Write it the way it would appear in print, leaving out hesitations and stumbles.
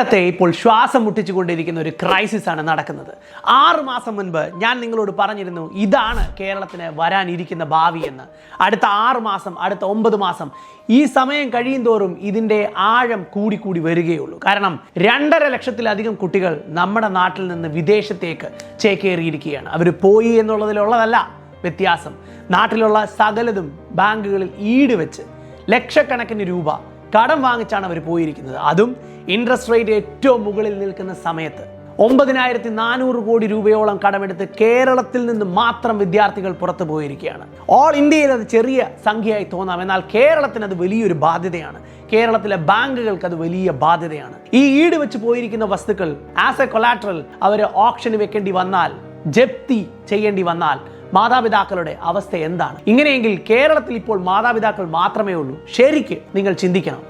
കേരളത്തെ ഇപ്പോൾ ശ്വാസം മുട്ടിച്ചുകൊണ്ടിരിക്കുന്ന ഒരു ക്രൈസിസ് ആണ് നടക്കുന്നത്. 6 മാസം മുൻപ് ഞാൻ നിങ്ങളോട് പറഞ്ഞിരുന്നു ഇതാണ് കേരളത്തിന് വരാനിരിക്കുന്ന ഭാവി എന്ന്. അടുത്ത 6 മാസം, അടുത്ത 9 മാസം, ഈ സമയം കഴിയും തോറും ഇതിൻ്റെ ആഴം കൂടിക്കൂടി വരികയുള്ളൂ. കാരണം 2.5 ലക്ഷത്തിലധികം കുട്ടികൾ നമ്മുടെ നാട്ടിൽ നിന്ന് വിദേശത്തേക്ക് ചേക്കേറിയിരിക്കുകയാണ്. അവർ പോയി എന്നുള്ളതിലുള്ളതല്ല വ്യത്യാസം. നാട്ടിലുള്ള സകലതും ബാങ്കുകളിൽ ഈട് വെച്ച് ലക്ഷക്കണക്കിന് രൂപ കടം വാങ്ങിച്ചാണ് അവർ പോയിരിക്കുന്നത്. അതും ഇൻട്രസ്റ്റ് റേറ്റ് ഏറ്റവും മുകളിൽ നിൽക്കുന്ന സമയത്ത് 9,400 കോടി രൂപയോളം കടമെടുത്ത് കേരളത്തിൽ നിന്ന് മാത്രം വിദ്യാർത്ഥികൾ പുറത്തു പോയിരിക്കുകയാണ്. ഓൾ ഇന്ത്യയിൽ അത് ചെറിയ സംഖ്യയായി തോന്നാം, എന്നാൽ കേരളത്തിന് അത് വലിയൊരു ബാധ്യതയാണ്. കേരളത്തിലെ ബാങ്കുകൾക്ക് അത് വലിയ ബാധ്യതയാണ്. ഈ ഈട് വെച്ച് പോയിരിക്കുന്ന വസ്തുക്കൾ ആസ് എ കൊളാട്രൽ അവർ ഓപ്ഷന് വെക്കേണ്ടി വന്നാൽ, ജപ്തി ചെയ്യേണ്ടി വന്നാൽ മാതാപിതാക്കളുടെ അവസ്ഥ എന്താണ്? ഇങ്ങനെയെങ്കിൽ കേരളത്തിൽ ഇപ്പോൾ മാതാപിതാക്കൾ മാത്രമേ ഉള്ളൂ. ശരിക്ക് നിങ്ങൾ ചിന്തിക്കണം.